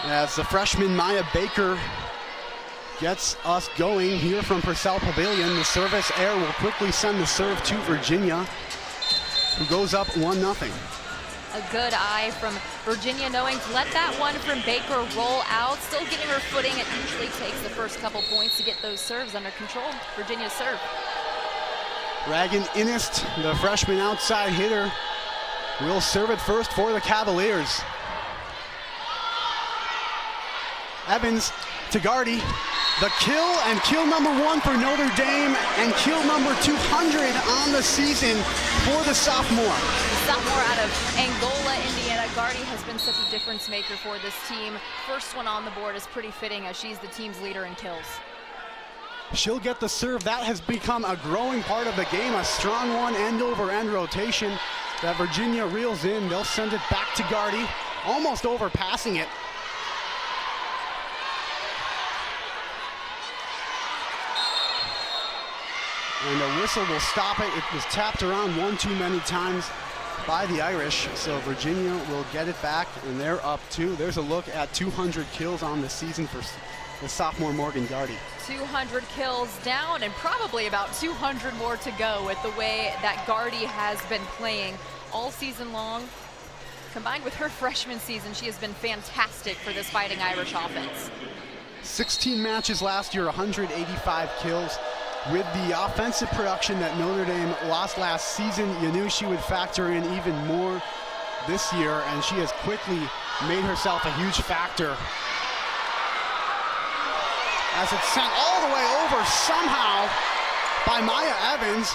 As the freshman Maya Baker gets us going here from Purcell Pavilion, the service error will quickly send the serve to Virginia, who goes up 1-0. A good eye from Virginia, knowing to let that one from Baker roll out. Still getting her footing. It usually takes the first couple points to get those serves under control. Virginia's serve. Reagan Innist, the freshman outside hitter, will serve it first for the Cavaliers. Evans to Gardy. The kill, and kill number 1 for Notre Dame, and kill number 200 on the season for the sophomore. Sophomore out of Angola, Indiana. Gardy has been such a difference maker for this team. First one on the board is pretty fitting, as she's the team's leader in kills. She'll get the serve. That has become a growing part of the game, a strong one, end-over-end rotation that Virginia reels in. They'll send it back to Gardy, almost overpassing it. And a whistle will stop it. It was tapped around one too many times by the Irish, so Virginia will get it back, and they're up 2. There's a look at 200 kills on the season for the sophomore Morgan Gardy. 200 kills down, and probably about 200 more to go with the way that Gardy has been playing all season long. Combined with her freshman season, she has been fantastic for this Fighting Irish offense. 16 matches last year, 185 kills. With the offensive production that Notre Dame lost last season, you knew she would factor in even more this year, and she has quickly made herself a huge factor. As it's sent all the way over somehow by Maya Evans.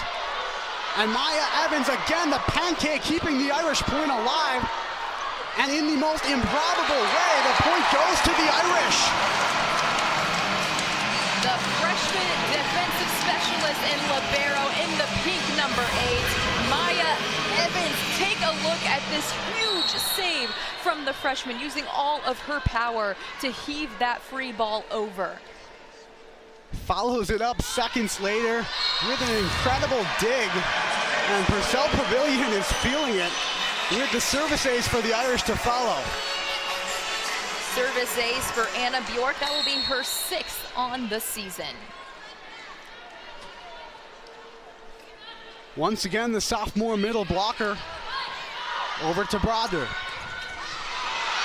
And Maya Evans, again, the pancake, keeping the Irish point alive. And in the most improbable way, the point goes to the Irish. The freshman defensive specialist in libero in the pink number 8, Maya Evans. Take a look at this huge save from the freshman, using all of her power to heave that free ball over. Follows it up seconds later with an incredible dig, and Purcell Pavilion is feeling it with the service ace for the Irish to follow. Service ace for Anna Bjork. That will be her 6th on the season. Once again, the sophomore middle blocker over to Brodner.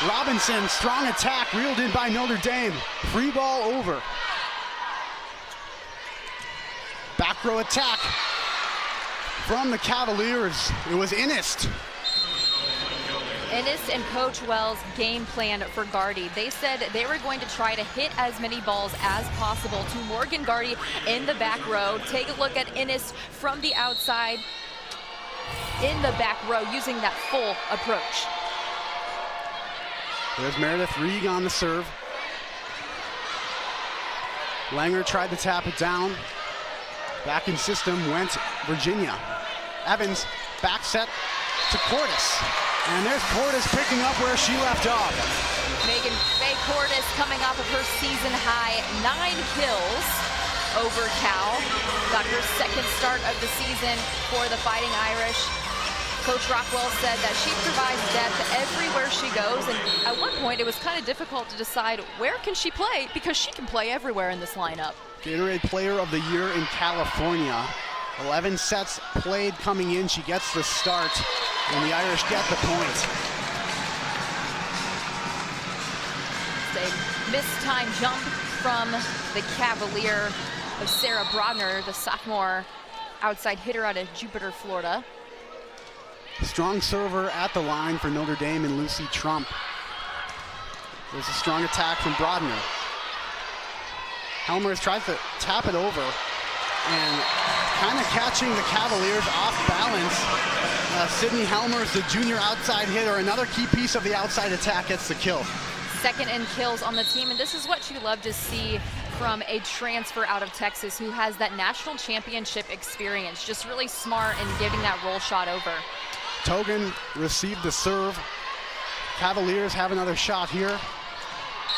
Robinson, strong attack, reeled in by Notre Dame. Free ball over. Back row attack from the Cavaliers. It was Innist. Innist and Coach Wells' game plan for Gardy. They said they were going to try to hit as many balls as possible to Morgan Gardy in the back row. Take a look at Innist from the outside in the back row, using that full approach. There's Meredith Reeg on the serve. Langer tried to tap it down. Back in system went Virginia. Evans, back set to Cordes. And there's Cordes picking up where she left off. Megan Faye Cordes coming off of her season high 9 kills over Cal. Got her 2nd start of the season for the Fighting Irish. Coach Rockwell said that she provides depth everywhere she goes, and at one point it was kind of difficult to decide where can she play, because she can play everywhere in this lineup. Gatorade Player of the Year in California. 11 sets played coming in. She gets the start, and the Irish get the point. A missed time jump from the Cavalier of Sarah Brodner, the sophomore outside hitter out of Jupiter, Florida. Strong server at the line for Notre Dame and Lucy Trump. There's a strong attack from Brodner. Helmers tries to tap it over, and kind of catching the Cavaliers off balance. Sydney Helmers, the junior outside hitter, another key piece of the outside attack, gets the kill. 2nd in kills on the team, and this is what you love to see from a transfer out of Texas who has that national championship experience. Just really smart in getting that roll shot over. Togan received the serve. Cavaliers have another shot here.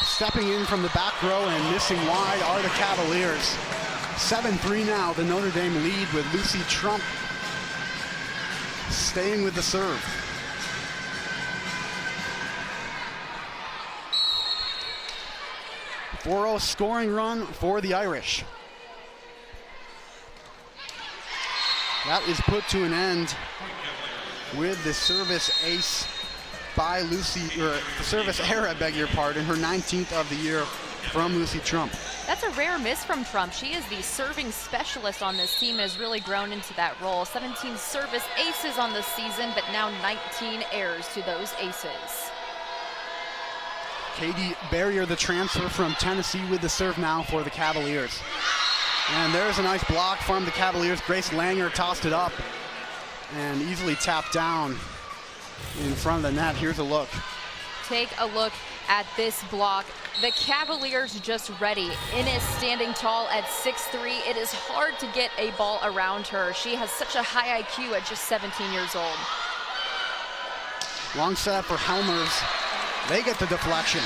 Stepping in from the back row and missing wide are the Cavaliers. 7-3 now, the Notre Dame lead, with Lucy Trump staying with the serve. 4-0 scoring run for the Irish. That is put to an end with the service ace by Lucy, or service error, I beg your pardon, her 19th of the year from Lucy Trump. That's a rare miss from Trump. She is the serving specialist on this team and has really grown into that role. 17 service aces on the season, but now 19 errors to those aces. Katie Barrier, the transfer from Tennessee, with the serve now for the Cavaliers. And there's a nice block from the Cavaliers. Grace Langer tossed it up and easily tapped down in front of the net. Here's a look. Take a look at this block. The Cavaliers just ready. Innes standing tall at 6'3". It is hard to get a ball around her. She has such a high IQ at just 17 years old. Long set up for Helmers. They get the deflection.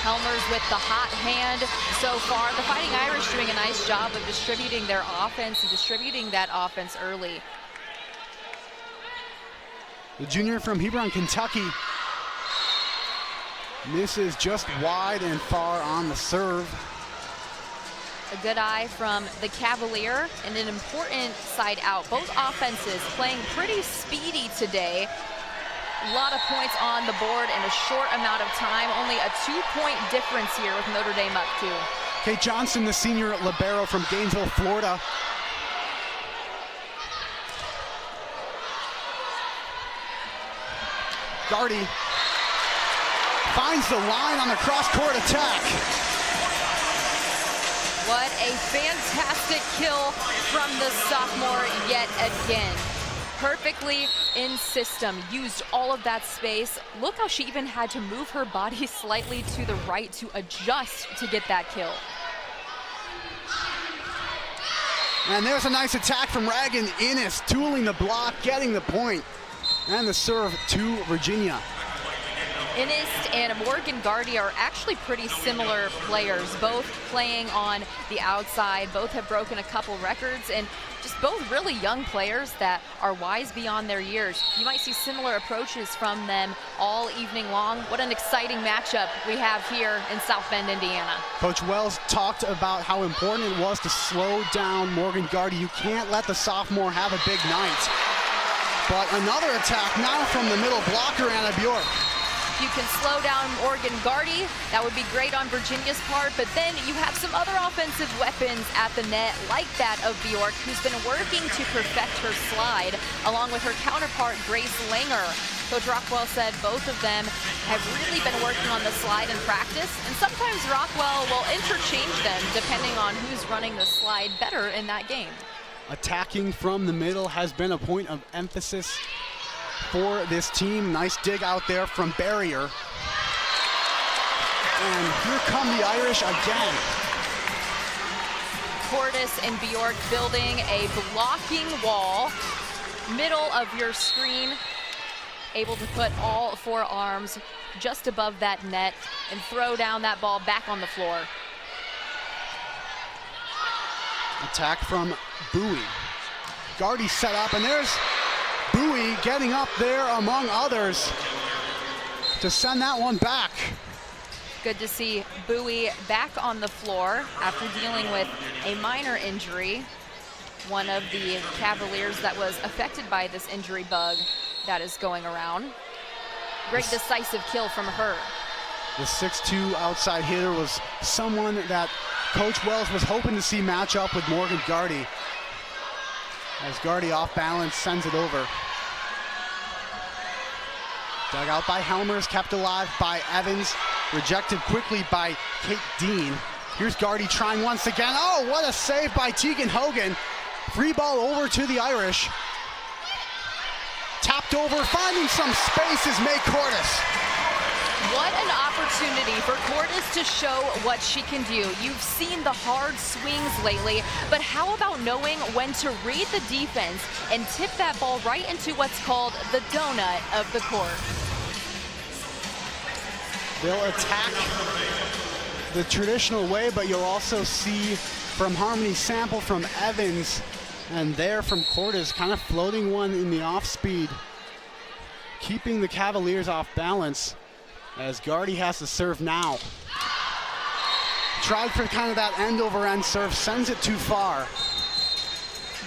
Helmers with the hot hand so far. The Fighting Irish doing a nice job of distributing their offense and distributing that offense early. The junior from Hebron, Kentucky, misses just wide and far on the serve. A good eye from the Cavalier and an important side out. Both offenses playing pretty speedy today. A lot of points on the board in a short amount of time. Only a 2-point difference here with Notre Dame up 2. Kate Johnson, the senior libero from Gainesville, Florida. Gardy finds the line on the cross-court attack. What a fantastic kill from the sophomore yet again. Perfectly in system, used all of that space. Look how she even had to move her body slightly to the right to adjust to get that kill. And there's a nice attack from Reagan Innes, tooling the block, getting the point, and the serve to Virginia. Innes and Morgan Gardy are actually pretty similar players, both playing on the outside. Both have broken a couple records, and just both really young players that are wise beyond their years. You might see similar approaches from them all evening long. What an exciting matchup we have here in South Bend, Indiana. Coach Wells talked about how important it was to slow down Morgan Gardy. You can't let the sophomore have a big night. But another attack now from the middle blocker, Anna Bjork. You can slow down Morgan Gardy. That would be great on Virginia's part, but then you have some other offensive weapons at the net, like that of Bjork, who's been working to perfect her slide, along with her counterpart, Grace Langer. Coach Rockwell said both of them have really been working on the slide in practice, and sometimes Rockwell will interchange them depending on who's running the slide better in that game. Attacking from the middle has been a point of emphasis for this team. Nice dig out there from Barrier. And here come the Irish again. Cordes and Bjork building a blocking wall. Middle of your screen. Able to put all 4 arms just above that net and throw down that ball back on the floor. Attack from Bowie. Gardy set up, and there's Bowie getting up there among others to send that one back. Good to see Bowie back on the floor after dealing with a minor injury. One of the Cavaliers that was affected by this injury bug that is going around. Great decisive kill from her. The 6'2" outside hitter was someone that Coach Wells was hoping to see match up with Morgan Gardy. As Gardy off balance sends it over. Dug out by Helmers, kept alive by Evans. Rejected quickly by Kate Dean. Here's Gardy trying once again. Oh, what a save by Tegan Hogan. Free ball over to the Irish. Tapped over, finding some space is May Cordes. What an opportunity for Cordes to show what she can do. You've seen the hard swings lately, but how about knowing when to read the defense and tip that ball right into what's called the donut of the court? They'll attack the traditional way, but you'll also see from Harmony Sample, from Evans, and there from Cordes, kind of floating one in the off speed, keeping the Cavaliers off balance. as Gardy has to serve now. Tried for kind of that end-over-end serve, sends it too far.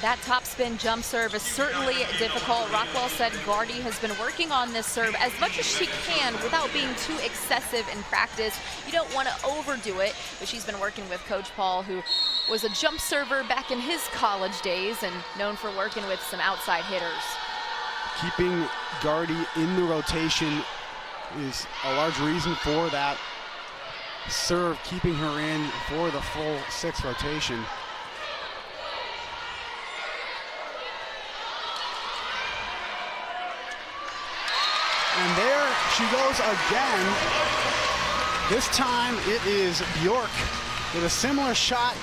That topspin jump serve is certainly difficult. Rockwell said Gardy has been working on this serve as much as she can without being too excessive in practice. You don't want to overdo it, but she's been working with Coach Paul, who was a jump server back in his college days and known for working with some outside hitters. Keeping Gardy in the rotation is a large reason for that serve, keeping her in for the full 6 rotation. And there she goes again. This time it is Bjork with a similar shot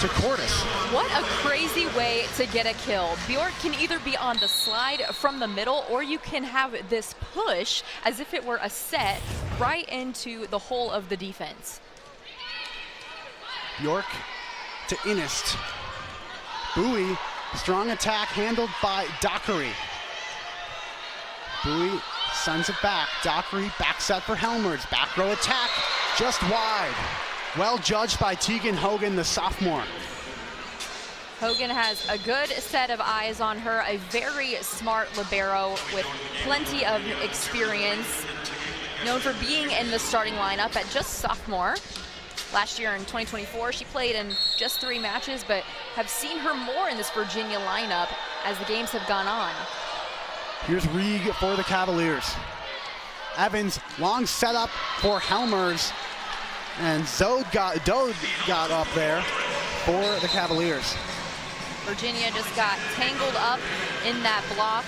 to Cordes. What a crazy way to get a kill. Bjork can either be on the slide from the middle, or you can have this push as if it were a set right into the hole of the defense. Bjork to Innist. Bowie, strong attack handled by Dockery. Bowie sends it back. Dockery back set for Helmers. Back row attack, just wide. Well judged by Tegan Hogan, the sophomore. Hogan has a good set of eyes on her, a very smart libero with plenty of experience, known for being in the starting lineup at just sophomore. Last year in 2024, she played in just 3 matches, but have seen her more in this Virginia lineup as the games have gone on. Here's Rieg for the Cavaliers. Evans, long setup for Helmers, and Dode got up there for the Cavaliers. Virginia just got tangled up in that block,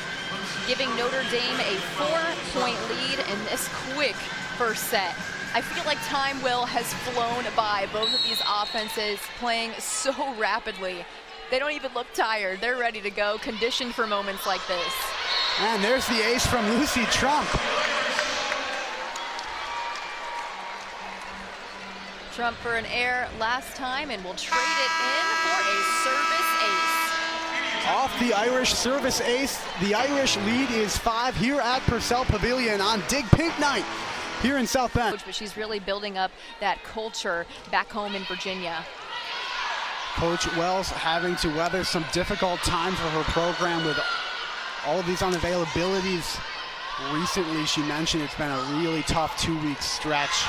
giving Notre Dame a 4-point lead in this quick first set. I feel like time has flown by both of these offenses, playing so rapidly. They don't even look tired. They're ready to go, conditioned for moments like this. And there's the ace from Lucy Trump. Trump for an error last time, and will trade it in for a service ace. Off the Irish service ace, the Irish lead is 5 here at Purcell Pavilion on Dig Pink Night here in South Bend. But she's really building up that culture back home in Virginia. Coach Wells having to weather some difficult times for her program with all of these unavailabilities. Recently, she mentioned it's been a really tough 2-week stretch.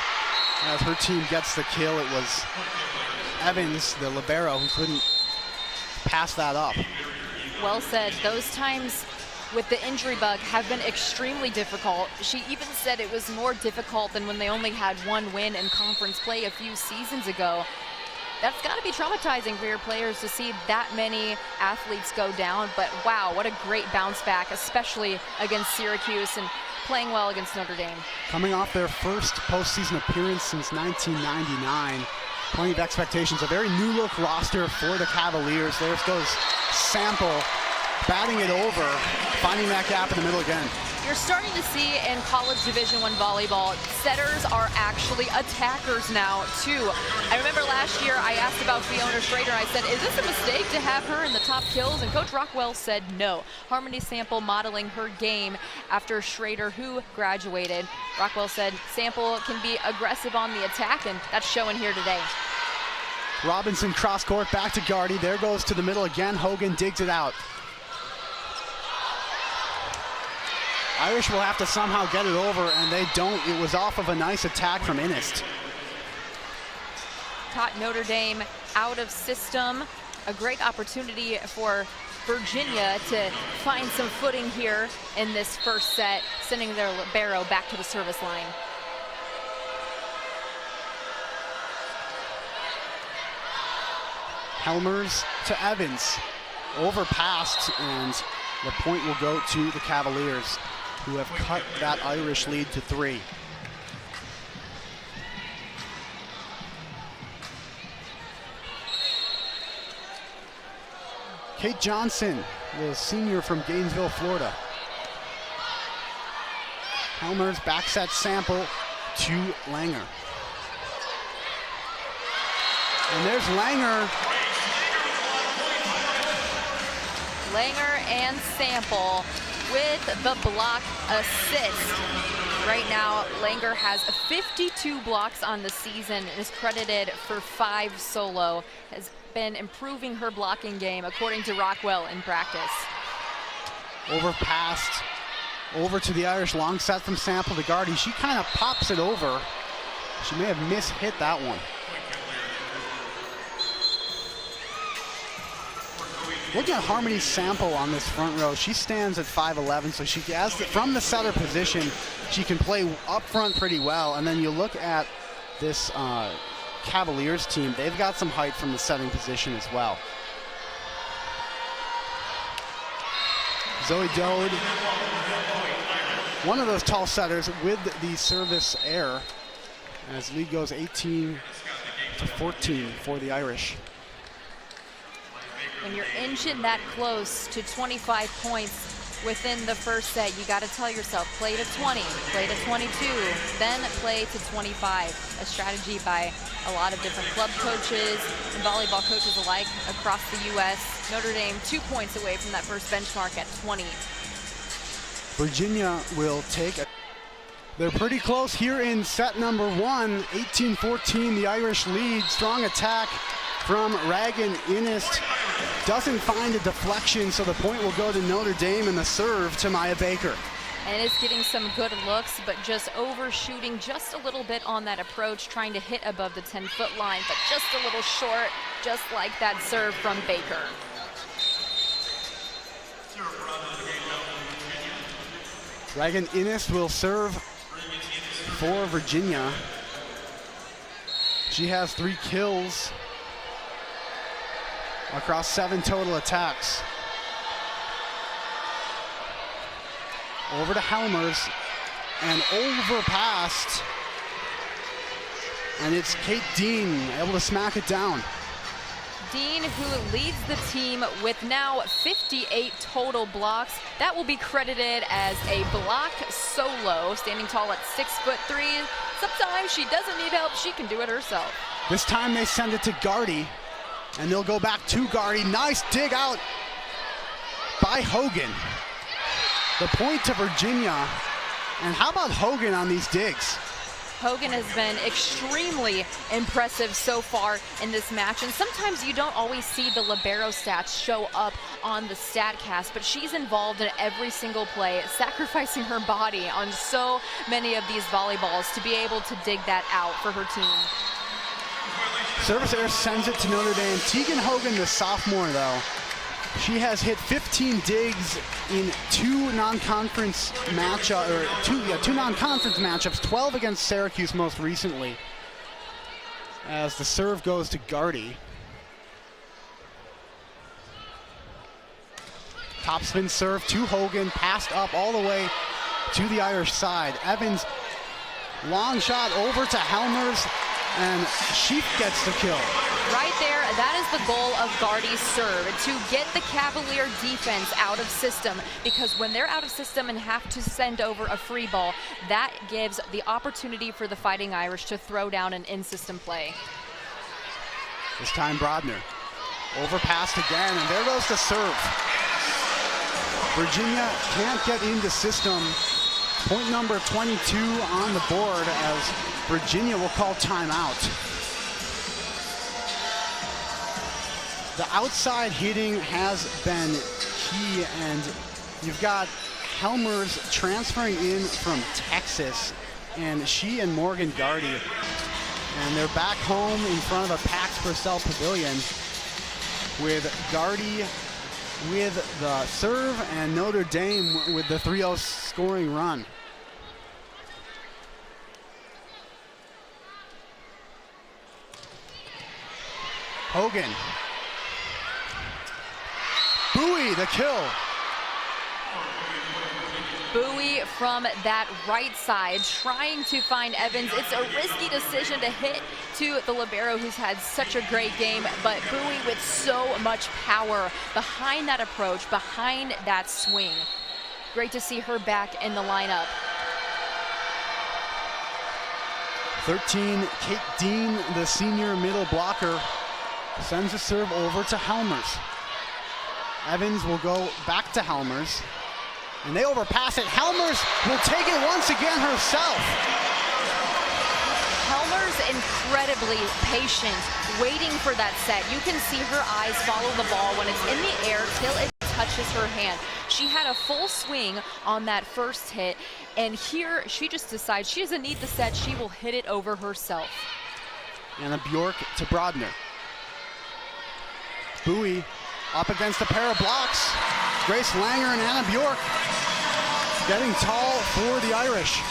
As her team gets the kill, it was Evans, the libero, who couldn't pass that up. Well said. Those times with the injury bug have been extremely difficult. She even said it was more difficult than when they only had 1 win in conference play a few seasons ago. That's got to be traumatizing for your players to see that many athletes go down, but wow, what a great bounce back, especially against Syracuse and playing well against Notre Dame. Coming off their first postseason appearance since 1999. Plenty of expectations. A very new look roster for the Cavaliers. There goes Sample, batting it over, finding that gap in the middle again. You're starting to see in college Division I volleyball, setters are actually attackers now, too. I remember last year I asked about Fiona Schrader. I said, is this a mistake to have her in the top kills? And Coach Rockwell said no. Harmony Sample modeling her game after Schrader, who graduated. Rockwell said Sample can be aggressive on the attack, and that's showing here today. Robinson cross court, back to Gardy. There goes to the middle again. Hogan digs it out. Irish will have to somehow get it over, and they don't. It was off of a nice attack from Innist. Caught Notre Dame out of system. A great opportunity for Virginia to find some footing here in this first set, sending their libero back to the service line. Helmers to Evans. Overpassed, and the point will go to the Cavaliers, who have cut that Irish lead to 3. Kate Johnson, the senior from Gainesville, Florida. Helmers back set Sample to Langer. And there's Langer. Langer and Sample with the block assist. Right now, Langer has 52 blocks on the season and is credited for 5 solo. Has been improving her blocking game, according to Rockwell in practice. Overpassed over to the Irish. Long set from Sample to Gardy. She kind of pops it over. She may have mishit that one. Looking at Harmony Sample on this front row, she stands at 5'11", so she has, from the setter position, she can play up front pretty well. And then you look at this Cavaliers team, they've got some height from the setting position as well. Zoe Dode, one of those tall setters with the service error, as lead goes 18-14 for the Irish. When you're inching that close to 25 points within the first set, you got to tell yourself, play to 20, play to 22, then play to 25. A strategy by a lot of different club coaches and volleyball coaches alike across the U.S. Notre Dame 2 points away from that first benchmark at 20. Virginia will take it. They're pretty close here in set number 1. 18-14, the Irish lead. Strong attack from Reagan Innist. Doesn't find a deflection, so the point will go to Notre Dame, and the serve to Maya Baker. And is getting some good looks, but just overshooting just a little bit on that approach, trying to hit above the 10-foot line, but just a little short, just like that serve from Baker. Reagan Innist will serve for Virginia. She has 3 kills across 7 total attacks. Over to Helmers and overpassed. And it's Kate Dean able to smack it down. Dean, who leads the team with now 58 total blocks. That will be credited as a block solo, standing tall at 6'3". Sometimes she doesn't need help, she can do it herself. This time they send it to Gardy, and they'll go back to Gardy. Nice dig out by Hogan. The point to Virginia. And how about Hogan on these digs? Hogan has been extremely impressive so far in this match, and sometimes you don't always see the libero stats show up on the StatCast, but she's involved in every single play, sacrificing her body on so many of these volleyballs to be able to dig that out for her team. Service error sends it to Notre Dame. Tegan Hogan, the sophomore, though, she has hit 15 digs in 2 non-conference matchups, 12 against Syracuse most recently. As the serve goes to Gardy. Topspin serve to Hogan, passed up all the way to the Irish side. Evans, long shot over to Helmers, and she gets the kill. Right there, that is the goal of Gardy's serve, to get the Cavalier defense out of system, because when they're out of system and have to send over a free ball, that gives the opportunity for the Fighting Irish to throw down an in-system play. This time Brodner. Overpassed again, and there goes the serve. Virginia can't get into system. Point number 22 on the board as Virginia will call timeout. The outside hitting has been key, and you've got Helmers transferring in from Texas, and she and Morgan Gardy, and they're back home in front of a packed Purcell Pavilion with Gardy with the serve and Notre Dame with the 3-0 scoring run. Hogan. Bowie, the kill. Bowie from that right side, trying to find Evans. It's a risky decision to hit to the libero, who's had such a great game, but Bowie with so much power behind that approach, behind that swing. Great to see her back in the lineup. 13, Kate Dean, the senior middle blocker, sends a serve over to Helmers. Evans will go back to Helmers. And they overpass it. Helmers will take it once again herself. Helmer's incredibly patient, waiting for that set. You can see her eyes follow the ball when it's in the air till it touches her hand. She had a full swing on that first hit, and here she just decides she doesn't need the set. She will hit it over herself. Anna Bjork to Brodner. Bowie up against a pair of blocks. Grace Langer and Anna Bjork getting tall for the Irish.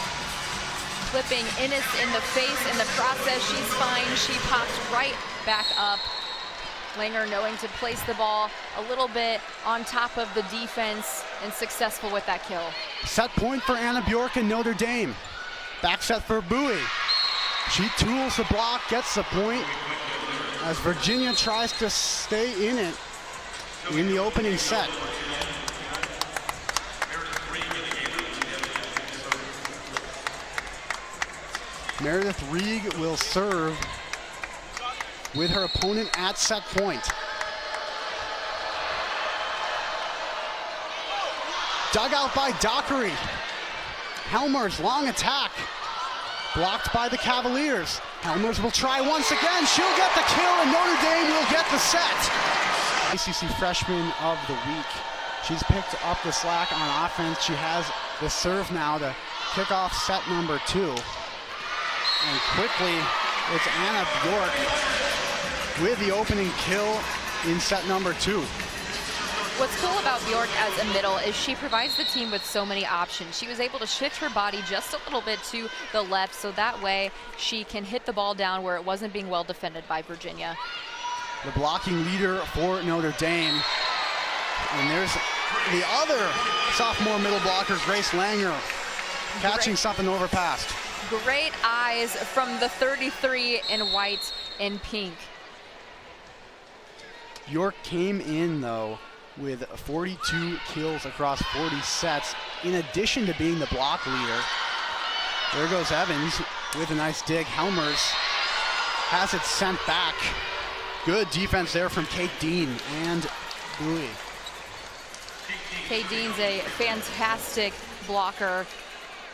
Flipping Innes in the face in the process. She's fine. She pops right back up. Langer knowing to place the ball a little bit on top of the defense and successful with that kill. Set point for Anna Bjork and Notre Dame. Back set for Bowie. She tools the block, gets the point as Virginia tries to stay in it in the opening set. Meredith Reig will serve with her opponent at set point. Dug out by Dockery. Helmer's long attack. Blocked by the Cavaliers. Helmers will try once again. She'll get the kill and Notre Dame will get the set. ACC Freshman of the Week. She's picked up the slack on offense. She has the serve now to kick off set number 2. And quickly, it's Anna Bjork with the opening kill in set number 2. What's cool about Bjork as a middle is she provides the team with so many options. She was able to shift her body just a little bit to the left, so that way she can hit the ball down where it wasn't being well defended by Virginia. The blocking leader for Notre Dame. And there's the other sophomore middle blocker, Grace Langer, catching something overpassed. Great eyes from the 33 in white and pink. Bjork came in, though, with 42 kills across 40 sets, in addition to being the block leader. There goes Evans with a nice dig. Helmers has it sent back. Good defense there from Kate Dean and Bowie. Kate Dean's a fantastic blocker.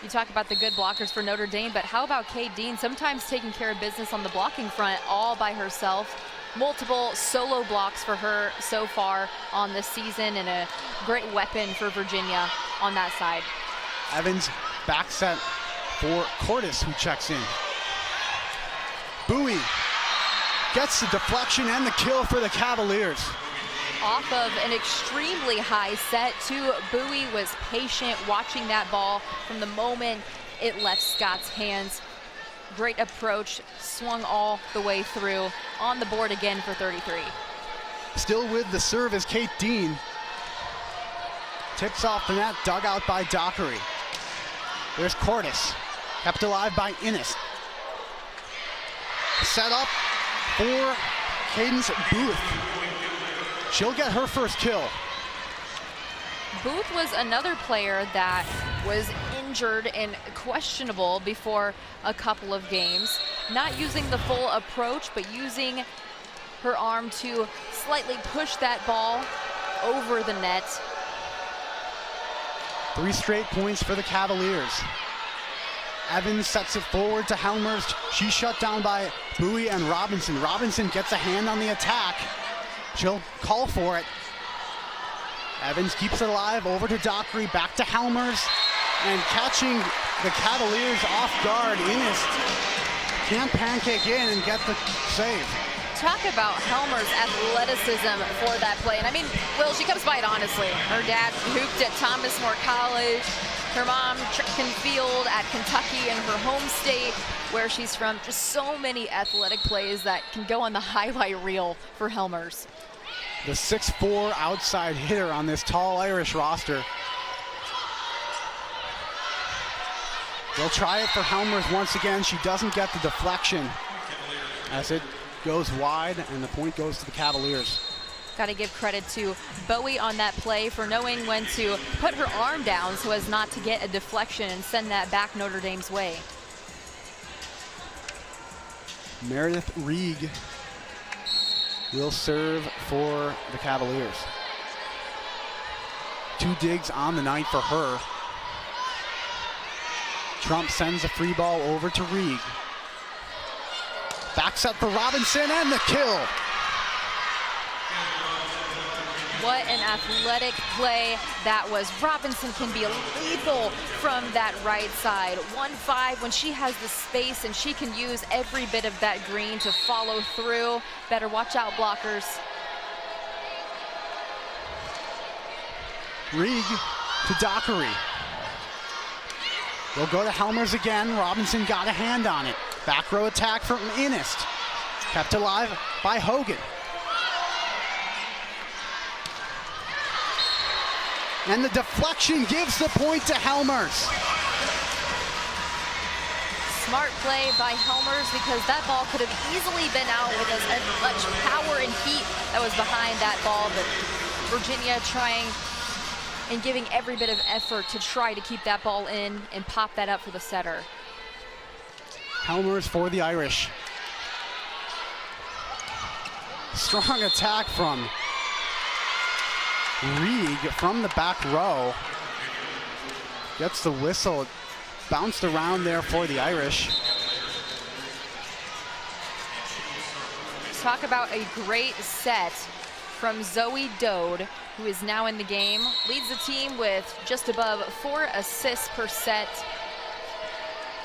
You talk about the good blockers for Notre Dame, but how about Kate Dean sometimes taking care of business on the blocking front all by herself? Multiple solo blocks for her so far on this season, and a great weapon for Virginia on that side. Evans back set for Cordes, who checks in. Bowie gets the deflection and the kill for the Cavaliers. Off of an extremely high set, too. Bowie was patient watching that ball from the moment it left Scott's hands. Great approach, swung all the way through. On the board again for 33. Still with the serve is Kate Dean. Tips off the net, dug out by Dockery. There's Cordes, kept alive by Innes. Set up for Cadence Booth. She'll get her first kill. Booth was another player that was injured and questionable before a couple of games. Not using the full approach, but using her arm to slightly push that ball over the net. 3 straight points for the Cavaliers. Evans sets it forward to Helmers. She's shut down by Bowie and Robinson. Robinson gets a hand on the attack. She'll call for it. Evans keeps it alive, over to Dockery, back to Helmers, and catching the Cavaliers off guard. Innes can't pancake in and get the save. Talk about Helmer's athleticism for that play. And I mean, Will, she comes by it honestly. Her dad hooped at Thomas More College. Her mom track and field at Kentucky in her home state where she's from. Just so many athletic plays that can go on the highlight reel for Helmers. The 6'4" outside hitter on this tall Irish roster. They'll try it for Helmers once again. She doesn't get the deflection as it goes wide, and the point goes to the Cavaliers. Got to give credit to Bowie on that play for knowing when to put her arm down so as not to get a deflection and send that back Notre Dame's way. Meredith Reig will serve for the Cavaliers. 2 digs on the night for her. Trump sends a free ball over to Reed. Back set for Robinson and the kill. What an athletic play that was. Robinson can be lethal from that right side. 1-5 when she has the space and she can use every bit of that green to follow through. Better watch out, blockers. Reed to Dockery. They'll go to Helmers again. Robinson got a hand on it. Back row attack from Inist. Kept alive by Hogan. And the deflection gives the point to Helmers. Smart play by Helmers because that ball could have easily been out with as much power and heat that was behind that ball. But Virginia trying and giving every bit of effort to try to keep that ball in and pop that up for the setter. Helmers for the Irish. Strong attack from Reed from the back row. Gets the whistle. It bounced around there for the Irish. Talk about a great set from Zoe Dode, who is now in the game. Leads the team with just above 4 assists per set.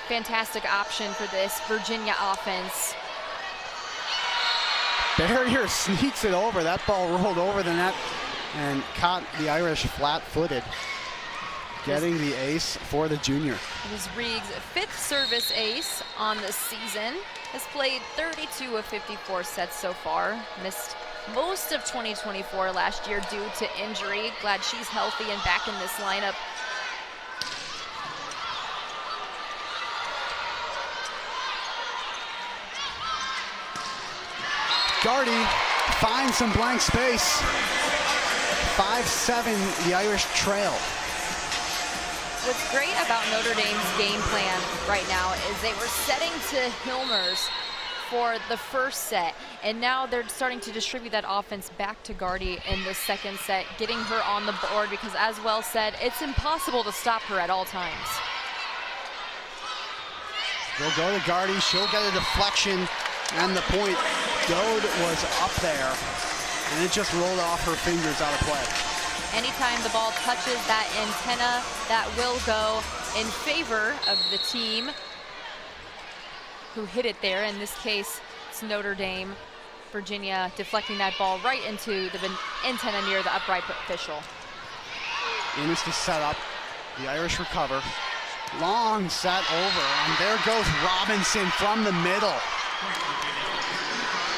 Fantastic option for this Virginia offense. Barrier sneaks it over. That ball rolled over the net and caught the Irish flat-footed, getting the ace for the junior. It is Reed's 5th service ace on the season. Has played 32 of 54 sets so far. Missed most of 2024 last year due to injury. Glad she's healthy and back in this lineup. Gardy finds some blank space. 5-7, the Irish trail. What's great about Notre Dame's game plan right now is they were setting to Helmers for the first set, and now they're starting to distribute that offense back to Gardy in the second set, getting her on the board because, as well said, it's impossible to stop her at all times. They'll go to Gardy. She'll get a deflection, and the point. Dode was up there, and it just rolled off her fingers out of play. Anytime the ball touches that antenna, that will go in favor of the team who hit it there. In this case, it's Notre Dame. Virginia deflecting that ball right into the antenna near the upright official. Innis to set up. The Irish recover. Long set over, and there goes Robinson from the middle.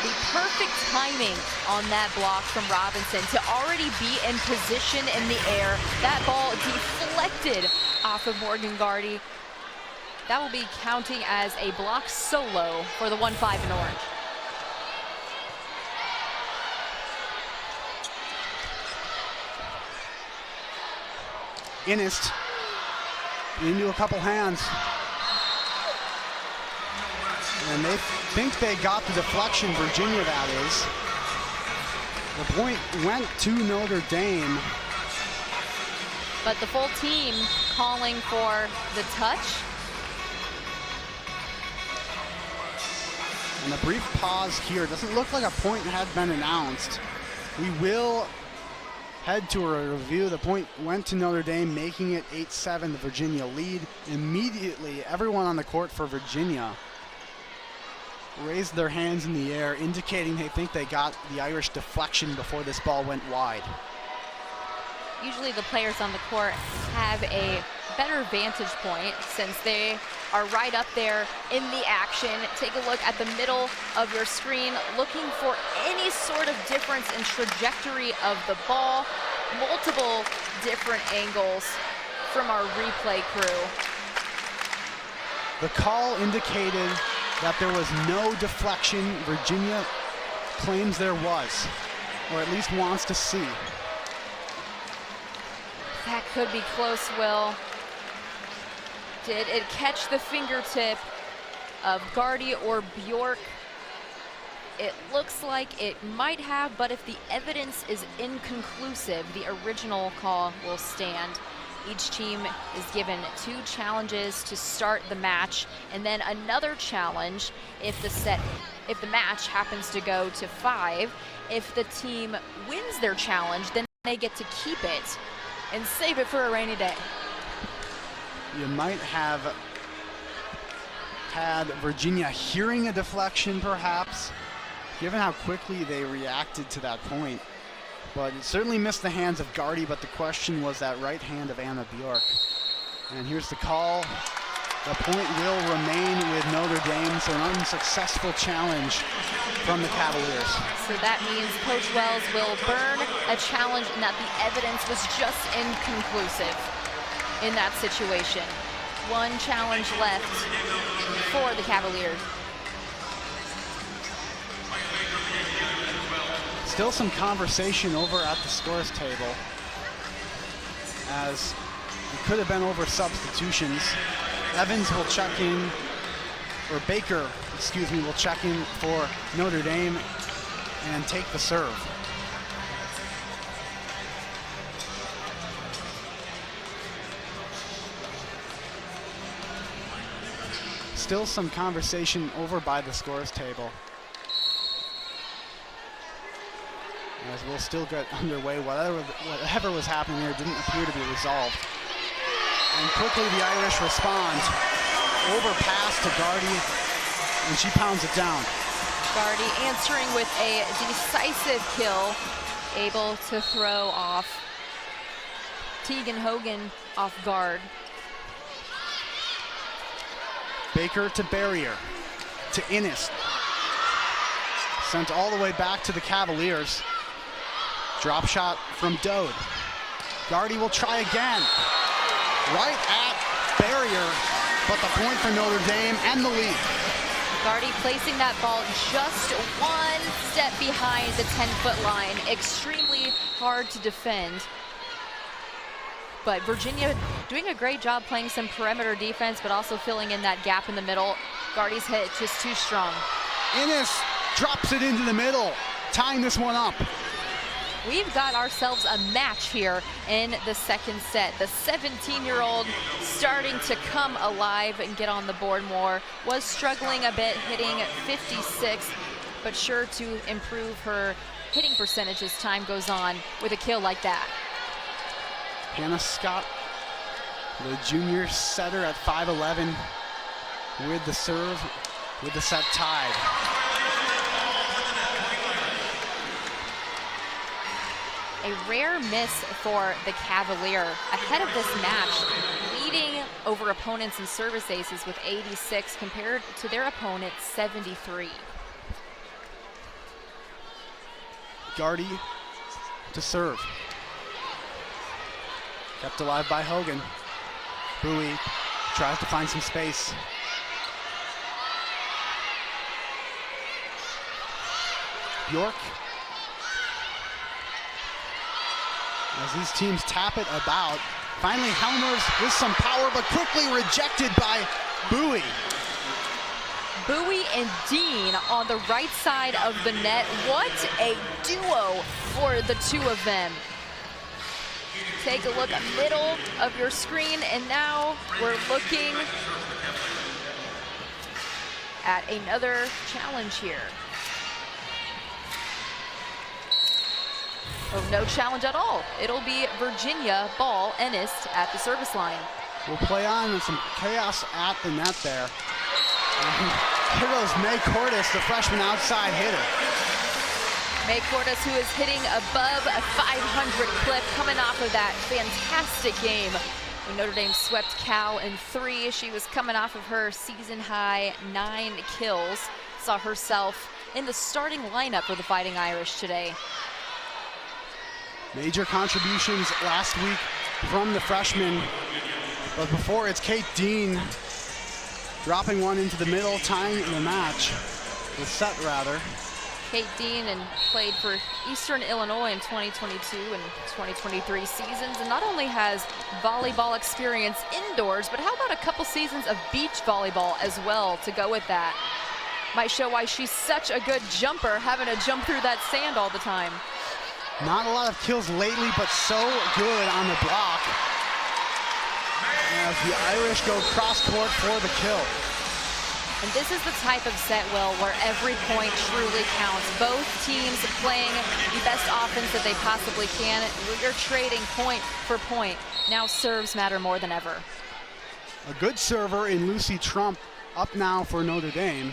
The perfect timing on that block from Robinson to already be in position in the air. That ball deflected off of Morgan Gardy. That will be counting as a block solo for the 1-5 in orange. Innis into a couple hands. And they think they got the deflection, Virginia that is. The point went to Notre Dame. But the full team calling for the touch. And a brief pause here. Doesn't look like a point had been announced. We will head to a review. The point went to Notre Dame, making it 8-7, the Virginia lead. Immediately, everyone on the court for Virginia raised their hands in the air, indicating they think they got the Irish deflection before this ball went wide. Usually the players on the court have a better vantage point since they are right up there in the action. Take a look at the middle of your screen, looking for any sort of difference in trajectory of the ball. Multiple different angles from our replay crew. The call indicated that there was no deflection. Virginia claims there was, or at least wants to see. That could be close, Will. Did it catch the fingertip of Gardy or Bjork? It looks like it might have, but if the evidence is inconclusive, the original call will stand. Each team is given 2 challenges to start the match, and then another challenge if the match happens to go to 5. If the team wins their challenge, then they get to keep it and save it for a rainy day. You might have had Virginia hearing a deflection, perhaps, given how quickly they reacted to that point. But it certainly missed the hands of Gardy, but the question was that right hand of Anna Bjork. And here's the call. The point will remain with Notre Dame, so an unsuccessful challenge from the Cavaliers. So that means Coach Wells will burn a challenge and that the evidence was just inconclusive in that situation. 1 challenge left for the Cavaliers. Still some conversation over at the scores table, as it could have been over substitutions. Evans will check in, or Baker, excuse me, will check in for Notre Dame and take the serve. Still some conversation over by the scores table, as we'll still get underway. Whatever was happening there didn't appear to be resolved. And quickly the Irish respond. Overpass to Gardy, and she pounds it down. Gardy answering with a decisive kill, able to throw off Tegan Hogan off guard. Baker to Barrier, to Innes. Sent all the way back to the Cavaliers. Drop shot from Dode. Gardy will try again. Right at Barrier, but the point for Notre Dame and the lead. Gardy placing that ball just 1 step behind the 10-foot line. Extremely hard to defend. But Virginia doing a great job playing some perimeter defense, but also filling in that gap in the middle. Gardy's hit just too strong. Innes drops it into the middle, tying this one up. We've got ourselves a match here in the second set. The 17-year-old starting to come alive and get on the board more. Was struggling a bit, hitting 56, but sure to improve her hitting percentage as time goes on with a kill like that. Hannah Scott, the junior setter at 5'11", with the serve, with the set tied. A rare miss for the Cavalier ahead of this match, leading over opponents in service aces with 86 compared to their opponent 73. Gardy to serve. Kept alive by Hogan. Bowie tries to find some space. Bjork. As these teams tap it about. Finally Helmers with some power, but quickly rejected by Bowie. Bowie and Dean on the right side of the net. What a duo for the two of them. Take a look at the middle of your screen, and now we're looking at another challenge here. Oh, no challenge at all. It'll be Virginia ball, Ennis at the service line. We'll play on with some chaos at the net there. Here goes May Cordes, the freshman outside hitter. May Cordes, who is hitting above a 500 clip, coming off of that fantastic game when Notre Dame swept Cal in 3. She was coming off of her season-high 9 kills. Saw herself in the starting lineup for the Fighting Irish today. Major contributions last week from the freshman. But before, it's Kate Dean dropping one into the middle, tying the match. The set, rather. Kate Dean and played for Eastern Illinois in 2022 and 2023 seasons, and not only has volleyball experience indoors, but how about a couple seasons of beach volleyball as well to go with that? Might show why she's such a good jumper, having to jump through that sand all the time. Not a lot of kills lately, but so good on the block. As the Irish go cross court for the kill. And this is the type of set, Will, where every point truly counts. Both teams playing the best offense that they possibly can. You're trading point for point. Now serves matter more than ever. A good server in Lucy Trump up now for Notre Dame.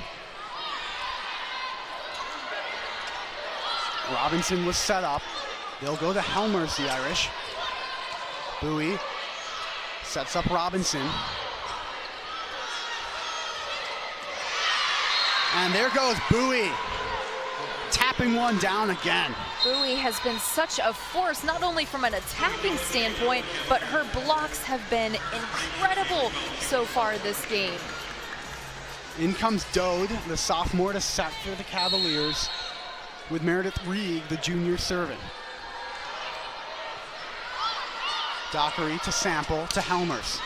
Robinson was set up. They'll go to Helmers, the Irish. Bowie sets up Robinson. And there goes Bowie, tapping one down again. Bowie has been such a force, not only from an attacking standpoint, but her blocks have been incredible so far this game. In comes Dode, the sophomore, to set for the Cavaliers, with Meredith Reig, the junior, serving. Dockery to Sample to Helmers.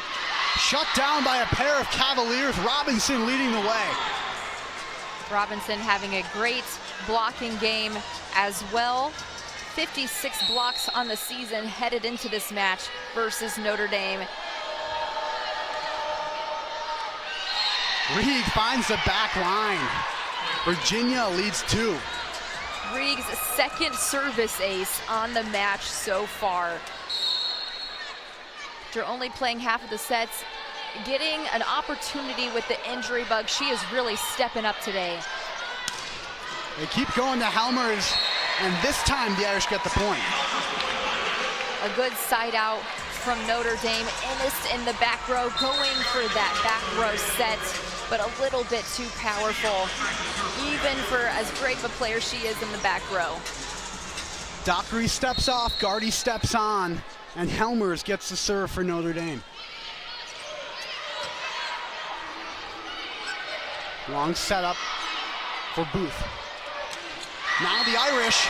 Shut down by a pair of Cavaliers, Robinson leading the way. Robinson having a great blocking game as well. 56 blocks on the season headed into this match versus Notre Dame. Reig finds the back line. Virginia leads 2. Reig's second service ace on the match so far. After only playing half of the sets, getting an opportunity with the injury bug, she is really stepping up today. They keep going to Helmers, and this time the Irish get the point. A good side out from Notre Dame. Ennis in the back row, going for that back row set, but a little bit too powerful, even for as great of a player she is in the back row. Dockery steps off, Gardy steps on, and Helmers gets the serve for Notre Dame. Long setup for Booth. Now the Irish,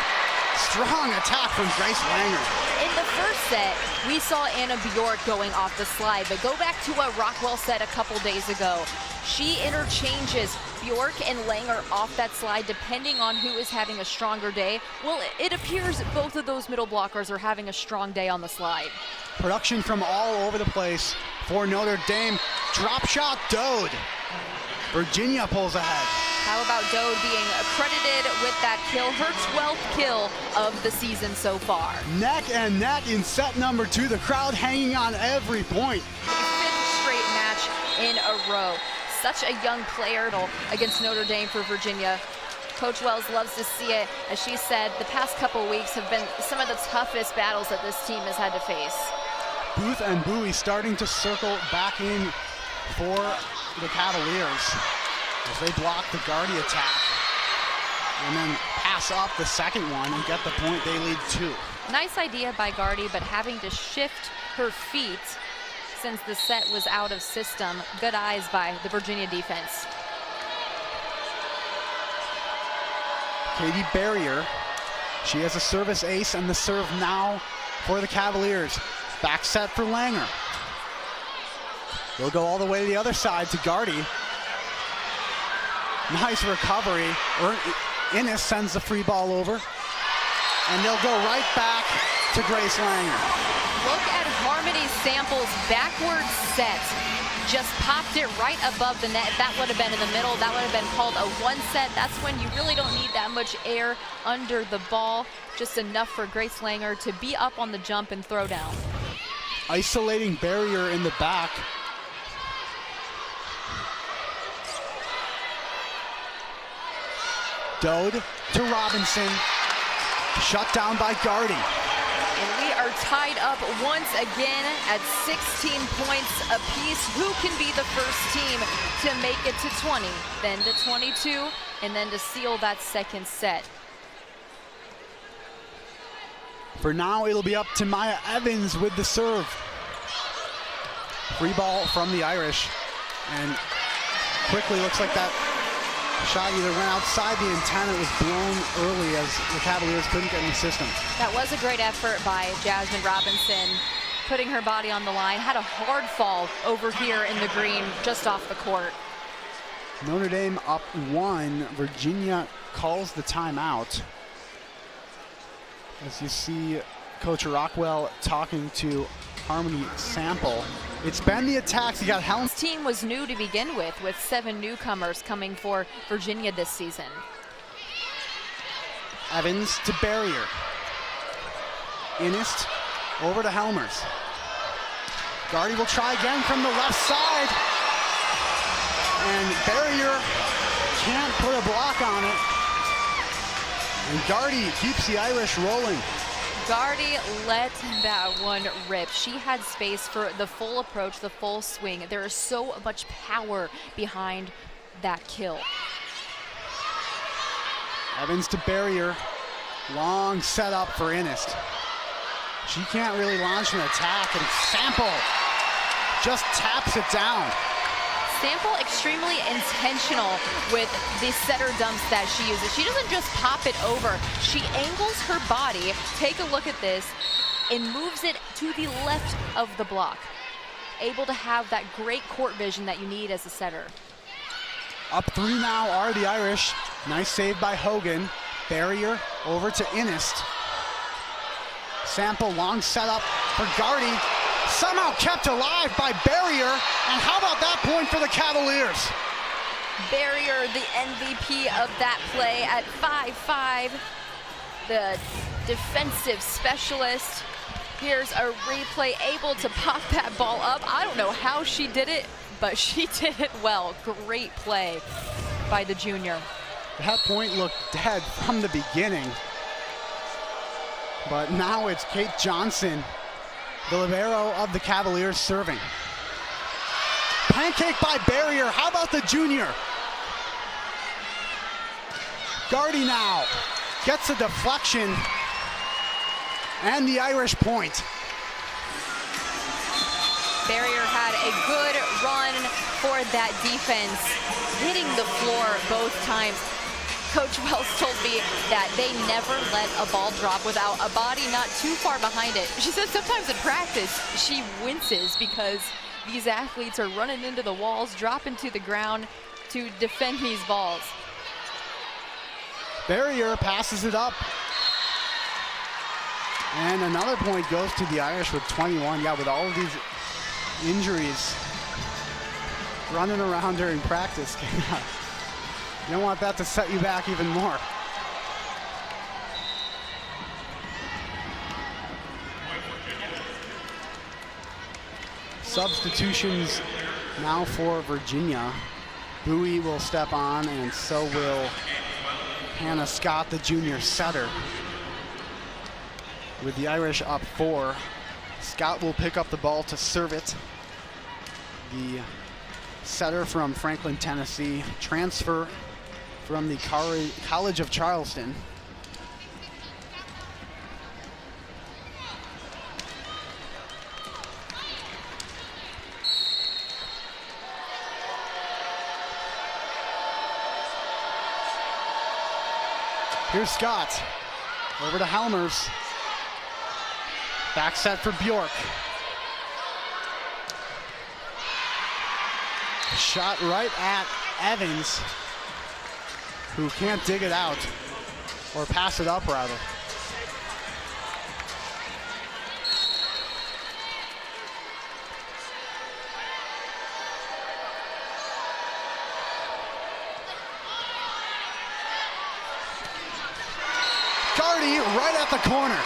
strong attack from Grace Langer. In the first set, we saw Anna Bjork going off the slide, but go back to what Rockwell said a couple days ago. She interchanges Bjork and Langer off that slide depending on who is having a stronger day. Well, it appears both of those middle blockers are having a strong day on the slide. Production from all over the place for Notre Dame. Drop shot, Dode. Virginia pulls ahead. How about Dode being accredited with that kill, her 12th kill of the season so far. Neck and neck in set number 2. The crowd hanging on every point. Fifth straight match in a row. Such a young player against Notre Dame for Virginia. Coach Wells loves to see it. As she said, the past couple weeks have been some of the toughest battles that this team has had to face. Booth and Bowie starting to circle back in for the Cavaliers as they block the Gardy attack and then pass up the second one and get the point. They lead 2. Nice idea by Gardy, but having to shift her feet since the set was out of system. Good eyes by the Virginia defense. Katie Barrier, she has a service ace, and the serve now for the Cavaliers. Back set for Langer. They'll go all the way to the other side to Gardy. Nice recovery. Ennis sends the free ball over. And they'll go right back to Grace Langer. Look at Harmony Sample's backward set. Just popped it right above the net. That would have been in the middle. That would have been called a 1 set. That's when you really don't need that much air under the ball. Just enough for Grace Langer to be up on the jump and throw down. Isolating Barrier in the back. Dode to Robinson. Shut down by Gardy. And we are tied up once again at 16 points apiece. Who can be the first team to make it to 20, then to 22, and then to seal that second set? For now, it'll be up to Maya Evans with the serve. Free ball from the Irish. And quickly looks like that shot either went outside the antenna, it was blown early as the Cavaliers couldn't get in the system. That was a great effort by Jasmine Robinson, putting her body on the line. Had a hard fall over here in the green, just off the court. Notre Dame up 1. Virginia calls the timeout. As you see Coach Rockwell talking to Harmony Sample. It's been the attacks. You got Helm. This team was new to begin with 7 newcomers coming for Virginia this season. Evans to Barrier. Innist over to Helmers. Gardy will try again from the left side. And Barrier can't put a block on it. And Gardy keeps the Irish rolling. Gardy let that one rip. She had space for the full approach, the full swing. There is so much power behind that kill. Evans to Barrier. Long setup for Innist. She can't really launch an attack, and Sample just taps it down. Sample extremely intentional with the setter dumps that she uses. She doesn't just pop it over. She angles her body, take a look at this, and moves it to the left of the block. Able to have that great court vision that you need as a setter. Up 3 now are the Irish. Nice save by Hogan. Barrier over to Innist. Sample, long setup for Gardy. Somehow kept alive by Barrier. And how about that point for the Cavaliers? Barrier, the MVP of that play at 5'5". The defensive specialist. Here's a replay, able to pop that ball up. I don't know how she did it, but she did it well. Great play by the junior. That point looked dead from the beginning. But now it's Kate Johnson, the libero of the Cavaliers, serving. Pancake by Barrier. How about the junior? Gardy now gets a deflection. And the Irish point. Barrier had a good run for that defense, hitting the floor both times. Coach Wells told me that they never let a ball drop without a body not too far behind it. She said sometimes in practice, she winces because these athletes are running into the walls, dropping to the ground to defend these balls. Barrier passes it up. And another point goes to the Irish with 21. Yeah, with all of these injuries running around during practice. You don't want that to set you back even more. Substitutions now for Virginia. Bowie will step on, and so will Hannah Scott, the junior setter. With the Irish up 4, Scott will pick up the ball to serve it. The setter from Franklin, Tennessee, transfer from the College of Charleston. Here's Scott, over to Helmers. Back set for Bjork. Shot right at Evans, who can't dig it out, or pass it up rather. Gardy right at the corner.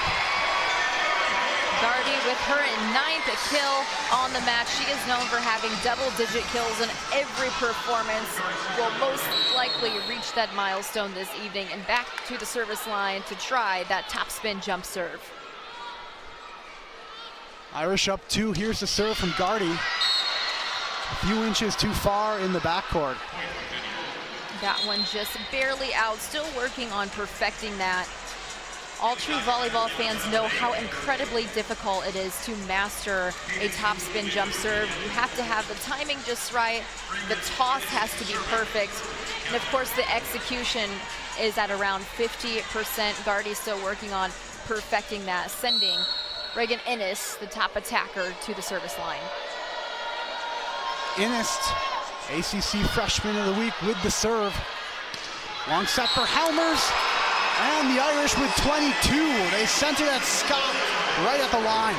Gardy with her 9th kill on the match. She is known for having double-digit kills in every performance. Will most likely reach that milestone this evening, and back to the service line to try that topspin jump serve. Irish up 2. Here's the serve from Gardy. A few inches too far in the backcourt. That one just barely out. Still working on perfecting that. All true volleyball fans know how incredibly difficult it is to master a topspin jump serve. You have to have the timing just right. The toss has to be perfect. And of course, the execution is at around 50%. Gardy's still working on perfecting that, sending Reagan Innis, the top attacker, to the service line. Innist ACC Freshman of the Week with the serve. Long set for Helmers, and the Irish with 22. They sent it at Scott right at the line.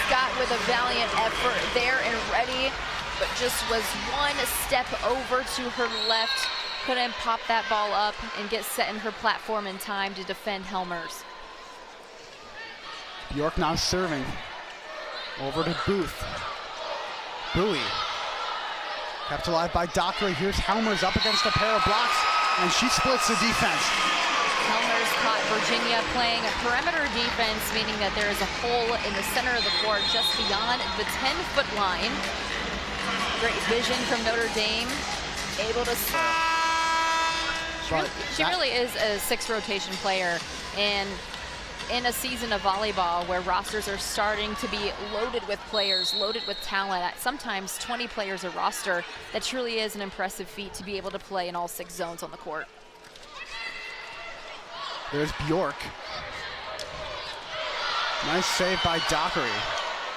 Scott with a valiant effort there and ready, but just was one step over to her left. Couldn't pop that ball up and get set in her platform in time to defend Helmers. Bjork now serving. Over to Booth. Bowie. Kept alive by Dockery. Here's Helmers up against a pair of blocks, and she splits the defense. Helmers caught Virginia playing a perimeter defense, meaning that there is a hole in the center of the court just beyond the 10-foot line. Great vision from Notre Dame. Able to she really is a 6 rotation player, and in a season of volleyball where rosters are starting to be loaded with players, loaded with talent, at sometimes 20 players a roster, that truly is an impressive feat to be able to play in all 6 zones on the court. There's Bjork. Nice save by Dockery.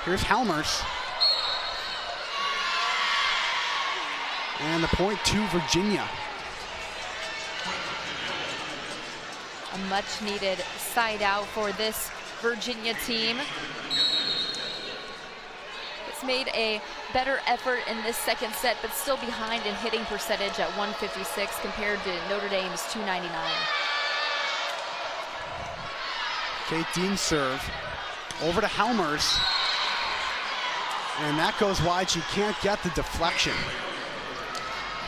Here's Helmers. And the point to Virginia. A much needed side out for this Virginia team. It's made a better effort in this second set, but still behind in hitting percentage at 156 compared to Notre Dame's 299. Kate Dean serve. Over to Helmers. And that goes wide. She can't get the deflection.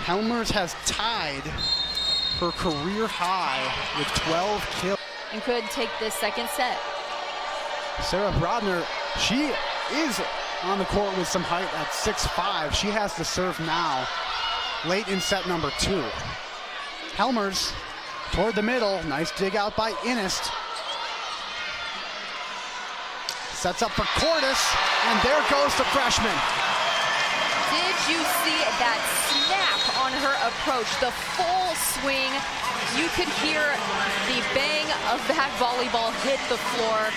Helmers has tied her career high with 12 kills. And could take this second set. Sarah Brodner, she is on the court with some height at 6'5". She has the serve now, late in set number 2. Helmers toward the middle. Nice dig out by Innist. Sets up for Cordes, and there goes the freshman. Did you see that snap on her approach? The full swing. You could hear the bang of that volleyball hit the floor.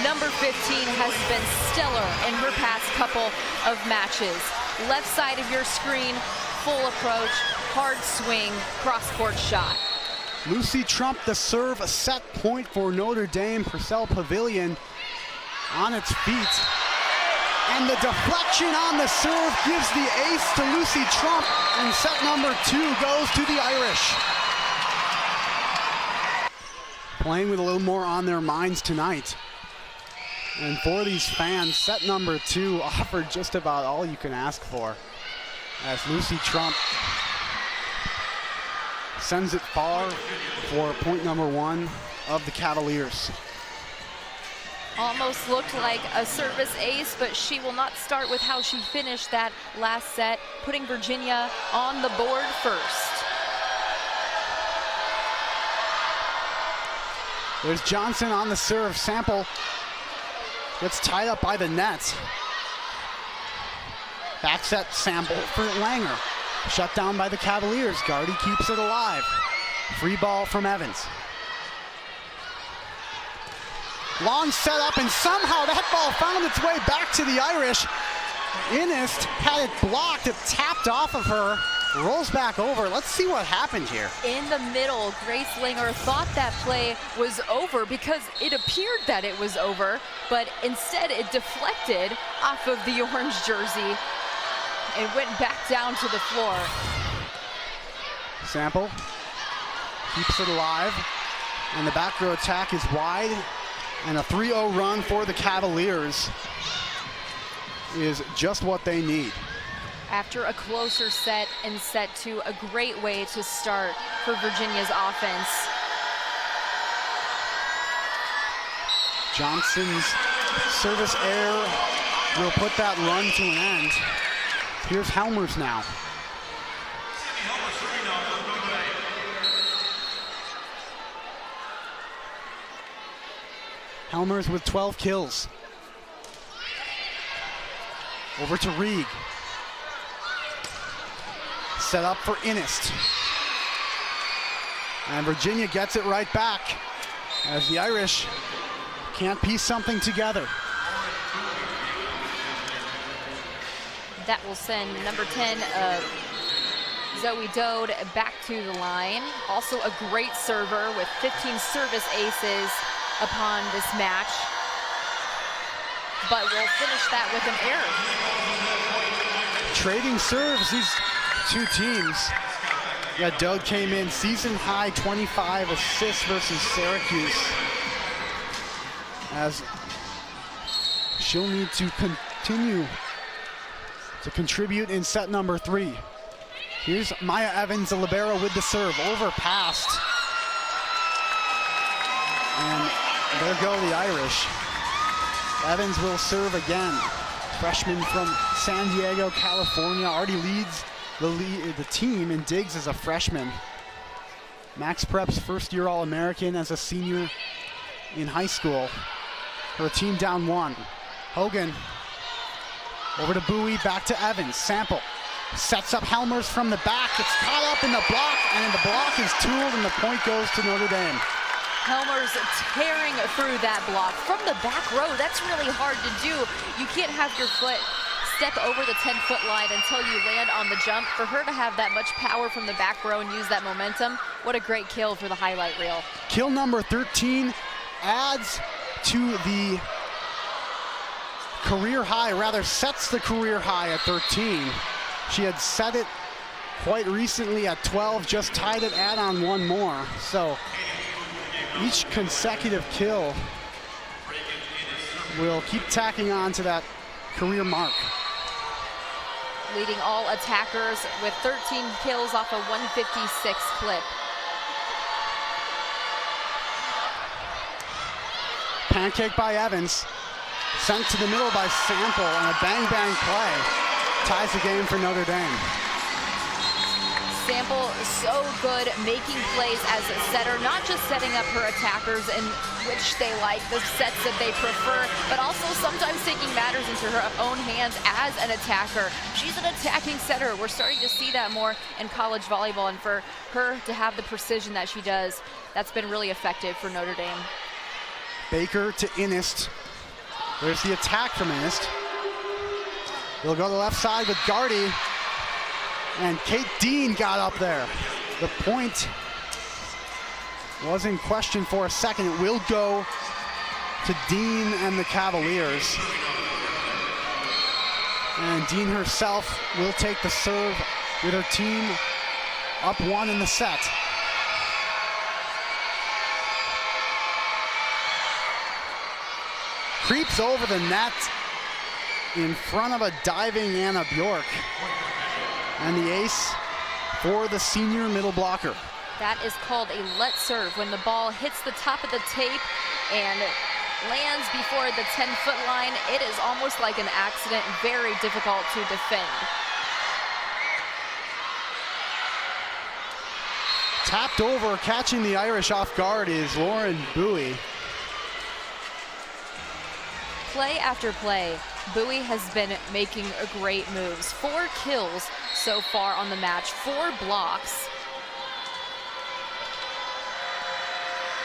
Number 15 has been stellar in her past couple of matches. Left side of your screen, full approach, hard swing, cross-court shot. Lucy Trump, the serve, a set point for Notre Dame. Purcell Pavilion on its feet. And the deflection on the serve gives the ace to Lucy Trump, and set number 2 goes to the Irish. Playing with a little more on their minds tonight. And for these fans, set number 2 offered just about all you can ask for, as Lucy Trump sends it far for point number 1 of the Cavaliers. Almost looked like a service ace, but she will not start with how she finished that last set, putting Virginia on the board first. There's Johnson on the serve. Sample gets tied up by the net. Back set Sample for Langer. Shut down by the Cavaliers. Gardy keeps it alive. Free ball from Evans. Long set up, and somehow that ball found its way back to the Irish. Innist had it blocked. It tapped off of her. Rolls back over. Let's see what happened here. In the middle, Grace Langer thought that play was over because it appeared that it was over, but instead it deflected off of the orange jersey and went back down to the floor. Sample keeps it alive, and the back row attack is wide, and a 3-0 run for the Cavaliers is just what they need. After a closer set in set 2, a great way to start for Virginia's offense. Johnson's service error will put that run to an end. Here's Helmers now. Helmers with 12 kills. Over to Reed. Set up for Innist. And Virginia gets it right back as the Irish can't piece something together. That will send number 10 Zoe Dode back to the line. Also a great server with 15 service aces upon this match. But we'll finish that with an error. Trading serves, these two teams. Yeah, Dode came in season high 25 assists versus Syracuse, as she'll need to continue to contribute in set number 3. Here's Maya Evans, the libero, with the serve, overpassed. And there go the Irish. Evans will serve again. Freshman from San Diego, California, already leads the team in digs as a freshman. Max Prep's first-year All-American as a senior in high school. Her team down 1. Hogan over to Bowie, back to Evans. Sample sets up Helmers from the back. Gets caught up in the block, and the block is tooled, and the point goes to Notre Dame. Helmers tearing through that block from the back row. That's really hard to do. You can't have your foot step over the 10-foot line until you land on the jump. For her to have that much power from the back row and use that momentum, what a great kill for the highlight reel. Kill number 13 adds to the career high, rather sets the career high at 13. She had set it quite recently at 12, just tied it, add on one more. So each consecutive kill will keep tacking on to that career mark. Leading all attackers with 13 kills off a 156 clip. Pancake by Evans, sent to the middle by Sample, and a bang-bang play ties the game for Notre Dame. Sample so good making plays as a setter, not just setting up her attackers in which they like, the sets that they prefer, but also sometimes taking matters into her own hands as an attacker. She's an attacking setter. We're starting to see that more in college volleyball, and for her to have the precision that she does, that's been really effective for Notre Dame. Baker to Innist. There's the attack from Innist. They'll go to the left side with Gardy. And Kate Dean got up there. The point was in question for a second. It will go to Dean and the Cavaliers. And Dean herself will take the serve with her team up 1 in the set. Creeps over the net in front of a diving Anna Bjork. And the ace for the senior middle blocker. That is called a let serve, when the ball hits the top of the tape and lands before the 10-foot line. It is almost like an accident, very difficult to defend. Tapped over, catching the Irish off guard is Lauren Bowie. Play after play, Bowie has been making great moves. 4 kills so far on the match, 4 blocks.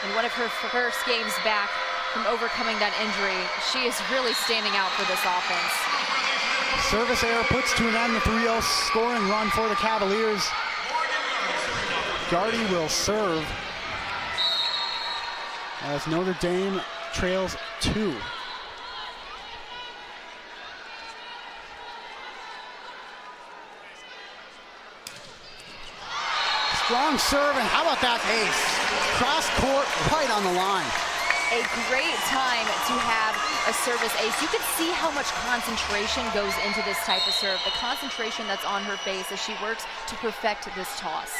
In one of her first games back from overcoming that injury, she is really standing out for this offense. Service error puts to an end the 3-0 scoring run for the Cavaliers. Gardy will serve as Notre Dame trails 2. Strong serve, and how about that ace? Cross court, right on the line. A great time to have a service ace. You can see how much concentration goes into this type of serve. The concentration that's on her face as she works to perfect this toss.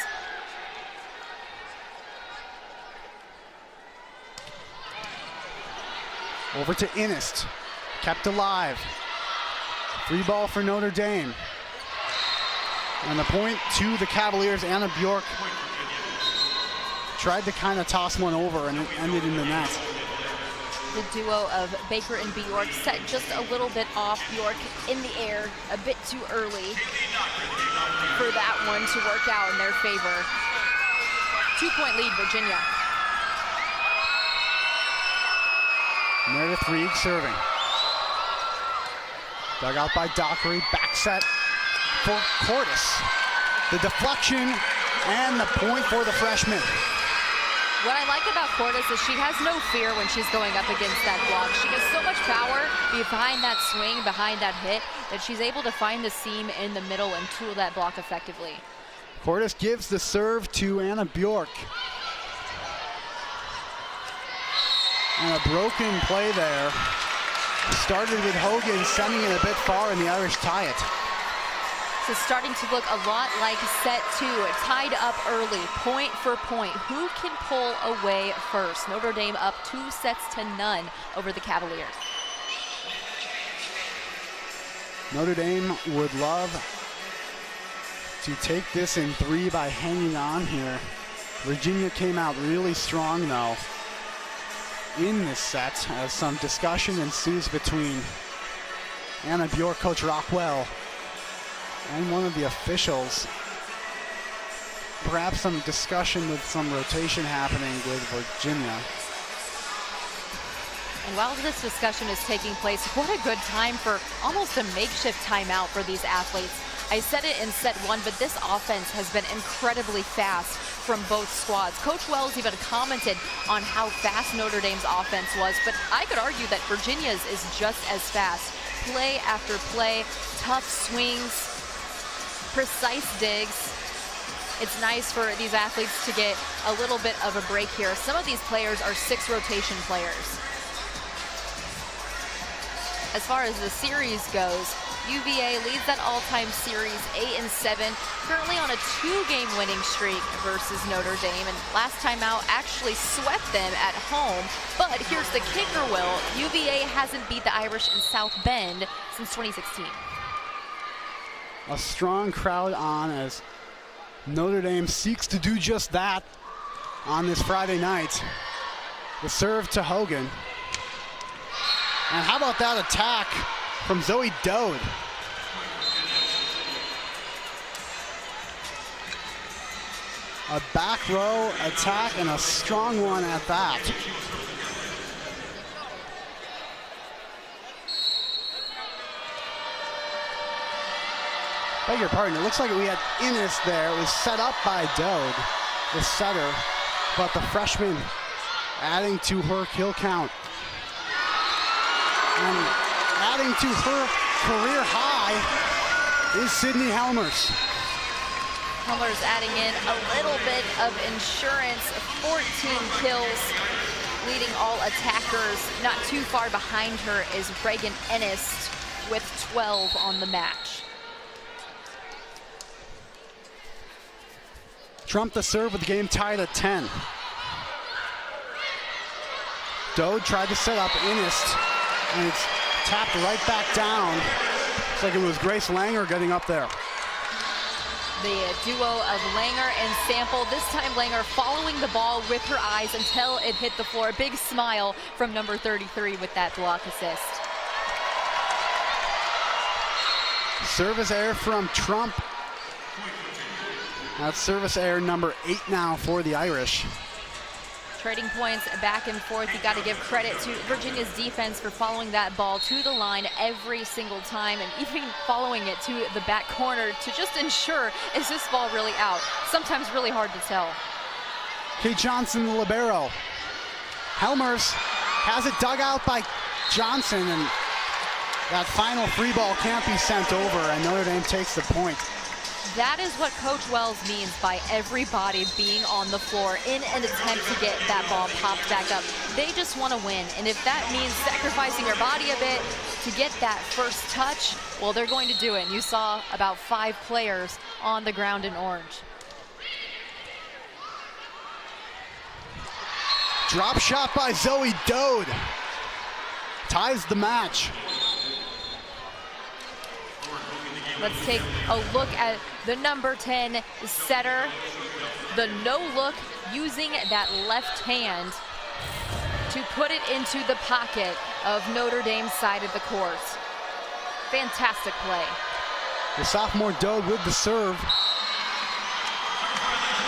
Over to Innist, kept alive. 3 ball for Notre Dame. And the point to the Cavaliers. Anna Bjork tried to kind of toss one over, and it ended in the net. The duo of Baker and Bjork set just a little bit off. Bjork in the air a bit too early for that one to work out in their favor. 2-point lead, Virginia. Meredith Reed serving. Dug out by Dockery, back set for Cordes. The deflection and the point for the freshman. What I like about Cordes is she has no fear when she's going up against that block. She has so much power behind that swing, behind that hit, that she's able to find the seam in the middle and tool that block effectively. Cordes gives the serve to Anna Bjork. And a broken play there. Started with Hogan sending it a bit far, and the Irish tie it. So starting to look a lot like set two, tied up early, point for point. Who can pull away first? Notre Dame up 2-0 over the Cavaliers. Notre Dame would love to take this in 3 by hanging on here. Virginia came out really strong though in this set as some discussion ensues between Anna Bjork, Coach Rockwell, and one of the officials. Perhaps some discussion with some rotation happening with Virginia. And while this discussion is taking place, what a good time for almost a makeshift timeout for these athletes. I said it in set one, but this offense has been incredibly fast from both squads. Coach Wells even commented on how fast Notre Dame's offense was, but I could argue that Virginia's is just as fast. Play after play, tough swings, precise digs. It's nice for these athletes to get a little bit of a break here. Some of these players are 6 rotation players. As far as the series goes, UVA leads that all-time series 8-7, currently on a 2-game winning streak versus Notre Dame, and last time out actually swept them at home. But here's the kicker, Will. UVA hasn't beat the Irish in South Bend since 2016. A strong crowd on as Notre Dame seeks to do just that on this Friday night. The serve to Hogan. And how about that attack from Zoe Dode? A back row attack and a strong one at that. Beg your pardon, it looks like we had Innes there. It was set up by Dode, the setter, but the freshman adding to her kill count. And adding to her career high is Sydney Helmers. Helmers adding in a little bit of insurance, 14 kills, leading all attackers. Not too far behind her is Reagan Ennis with 12 on the match. Trump the serve with the game tied at 10. Dode tried to set up Innes, and it's tapped right back down. Looks like it was Grace Langer getting up there. The duo of Langer and Sample. This time Langer following the ball with her eyes until it hit the floor. Big smile from number 33 with that block assist. Service error from Trump. That's service error number 8 now for the Irish. Trading points back and forth. You got to give credit to Virginia's defense for following that ball to the line every single time, and even following it to the back corner to just ensure, is this ball really out? Sometimes really hard to tell. Kate Johnson, the libero. Helmers has it dug out by Johnson, and that final free ball can't be sent over, and Notre Dame takes the point. That is what Coach Wells means by everybody being on the floor in an attempt to get that ball popped back up. They just want to win, and if that means sacrificing your body a bit to get that first touch, well, they're going to do it. And you saw about 5 players on the ground in orange. Drop shot by Zoe Dode. Ties the match. Let's take a look at the number 10 setter. The no look, using that left hand to put it into the pocket of Notre Dame's side of the court. Fantastic play. The sophomore Dode with the serve.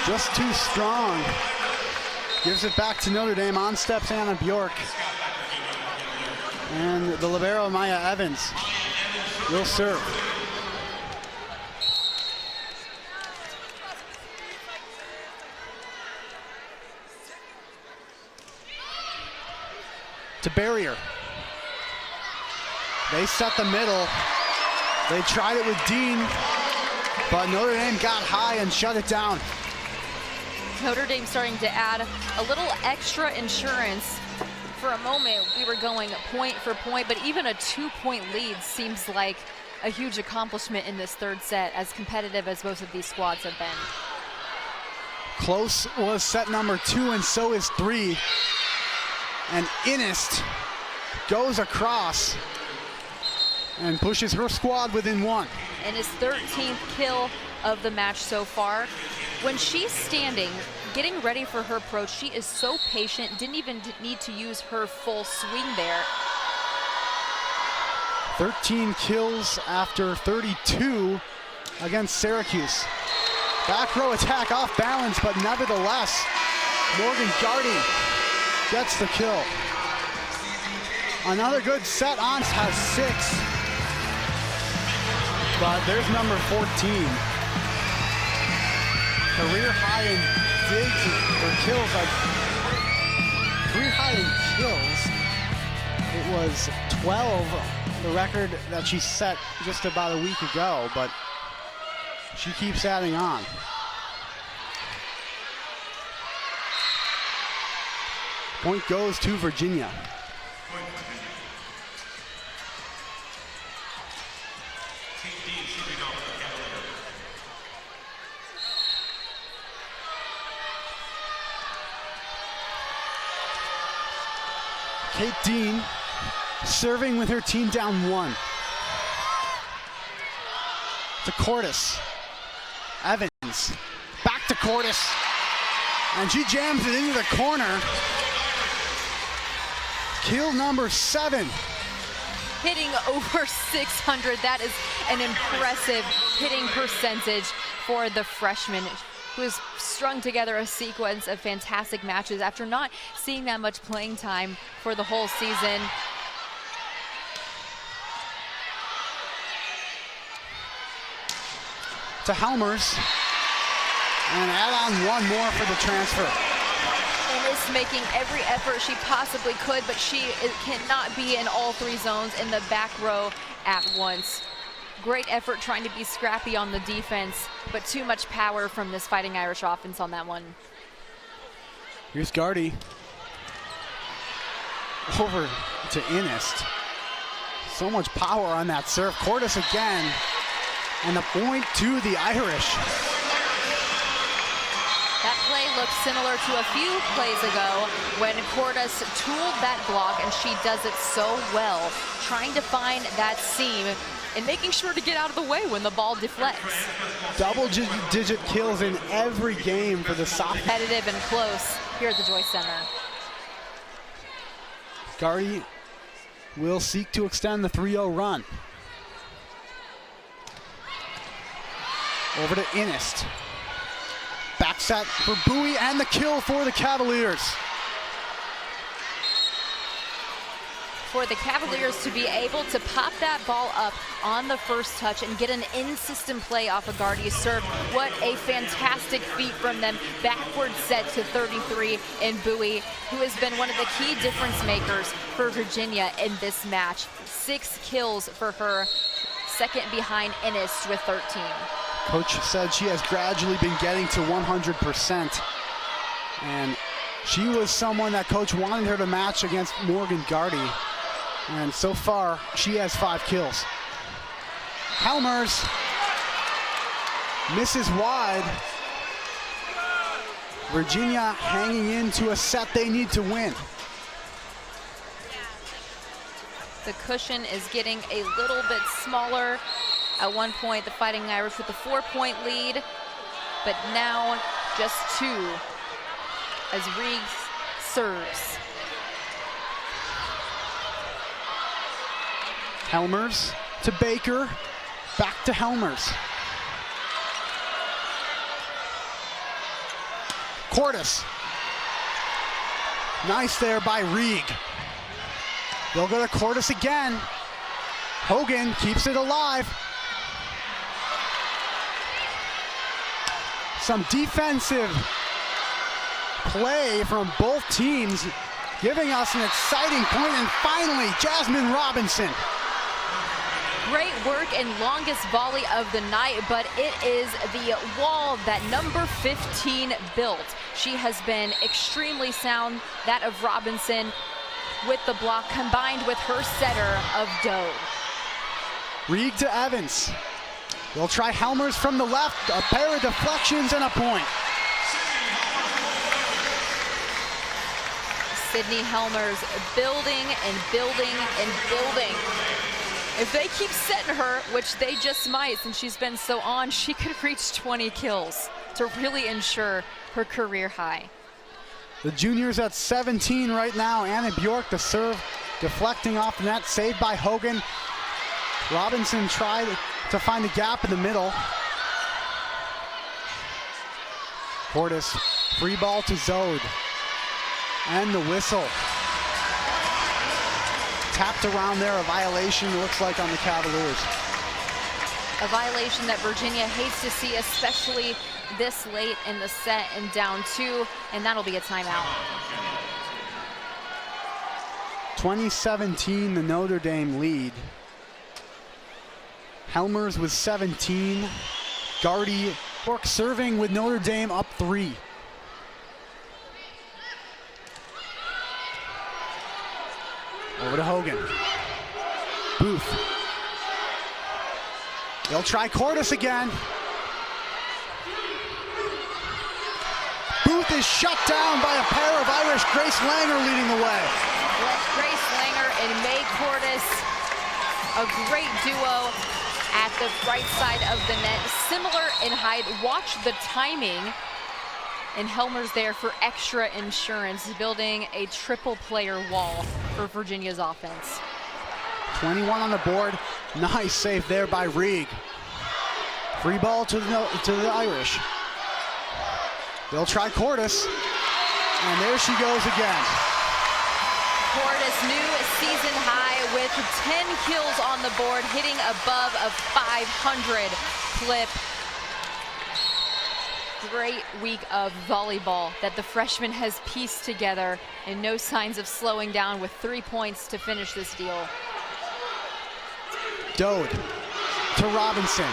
Just too strong. Gives it back to Notre Dame. On steps Anna Bjork. And the libero Maya Evans. will serve. To barrier. They set the middle. They tried it with Dean, but Notre Dame got high and shut it down. Notre Dame starting to add a little extra insurance. For a moment, we were going point for point, but even a 2-point lead seems like a huge accomplishment in this third set, as competitive as both of these squads have been. Close was set number 2, and so is 3. And Inist goes across and pushes her squad within 1. And his 13th kill of the match so far. When she's standing, getting ready for her approach, she is so patient, didn't even need to use her full swing there. 13 kills after 32 against Syracuse. Back row attack off balance, but nevertheless, Morgan Gardy gets the kill. Another good set. Ons has 6. But there's number 14. Career high in digs or kills. Career high in kills. It was 12, the record that she set just about a week ago, but she keeps adding on. Point goes to Virginia. Kate Dean serving with her team down 1. To Cordes. Evans. Back to Cordes. And she jams it into the corner. Kill number 7. Hitting over 600. That is an impressive hitting percentage for the freshman, who has strung together a sequence of fantastic matches after not seeing that much playing time for the whole season. To Helmers. And add on 1 more for the transfer. And is making every effort she possibly could, but she cannot be in all 3 zones in the back row at once. Great effort trying to be scrappy on the defense, but too much power from this Fighting Irish offense on that one. Here's Gardy. Over to Inist. So much power on that serve. Cordes again. And the point to the Irish. That play looks similar to a few plays ago when Cordes tooled that block, and she does it so well, trying to find that seam and making sure to get out of the way when the ball deflects. Double-digit kills in every game for the soft. Competitive and close here at the Joyce Center. Gardy will seek to extend the 3-0 run. Over to Inist. Back set for Bowie and the kill for the Cavaliers. For the Cavaliers to be able to pop that ball up on the first touch and get an in-system play off of Gardy's serve. What a fantastic feat from them. Backward set to 33 in Bowie, who has been one of the key difference makers for Virginia in this match. 6 kills for her, second behind Inist with 13. Coach said she has gradually been getting to 100%. And she was someone that coach wanted her to match against Morgan Gardy. And so far, she has 5 kills. Helmers misses wide. Virginia hanging into a set they need to win. The cushion is getting a little bit smaller. At one point, the Fighting Irish with a 4-point lead, but now just 2 as Riggs serves. Helmers to Baker, back to Helmers. Cordes. Nice there by Rieg. They'll go to Cordes again. Hogan keeps it alive. Some defensive play from both teams, giving us an exciting point. And finally, Jasmine Robinson. Great work and longest volley of the night, but it is the wall that number 15 built. She has been extremely sound, that of Robinson, with the block combined with her setter of Dode. Reed to Evans. They'll try Helmers from the left, a pair of deflections and a point. Sydney Helmers building and building and building. If they keep setting her, which they just might since she's been so on, she could reach 20 kills to really ensure her career high. The juniors at 17 right now. Anna Bjork, the serve, deflecting off the net, saved by Hogan. Robinson tried to find a gap in the middle. Portis, free ball to Zode. And the whistle. Tapped around there, a violation, it looks like, on the Cavaliers. A violation that Virginia hates to see, especially this late in the set and down 2, and that'll be a timeout. 2017, the Notre Dame lead. Helmers with 17. Gardy Bjork serving with Notre Dame up 3. Over to Hogan. Booth. They'll try Cordes again. Booth is shut down by a pair of Irish. Grace Langer leading the way. Grace Langer and May Cordes, a great duo at the right side of the net. Similar in height. Watch the timing. And Helmer's there for extra insurance, building a triple player wall for Virginia's offense. 21 on the board. Nice save there by Reeg. Free ball to the Irish. They'll try Cordes. And there she goes again. Cordes, new season high with 10 kills on the board, hitting above a 500 clip. Great week of volleyball that the freshman has pieced together, and no signs of slowing down with 3 points to finish this deal. Dode to Robinson.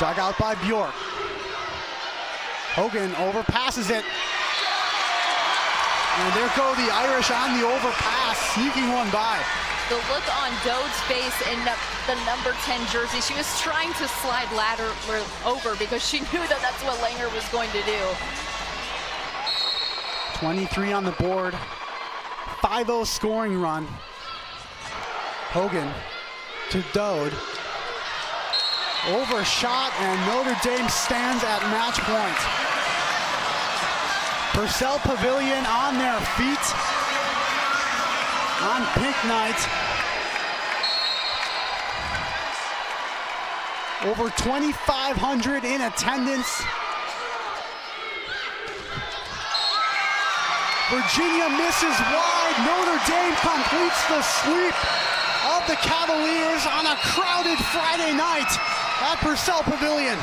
Dug out by Bjork. Hogan overpasses it. And there go the Irish on the overpass, sneaking one by. The look on Dode's face in the number 10 jersey, she was trying to slide ladder over because she knew that that's what Langer was going to do. 23 on the board, 5-0 scoring run. Hogan to Dode. Overshot, and Notre Dame stands at match point. Purcell Pavilion on their feet on pink night. Over 2,500 in attendance. Virginia misses wide. Notre Dame completes the sweep of the Cavaliers on a crowded Friday night at Purcell Pavilion.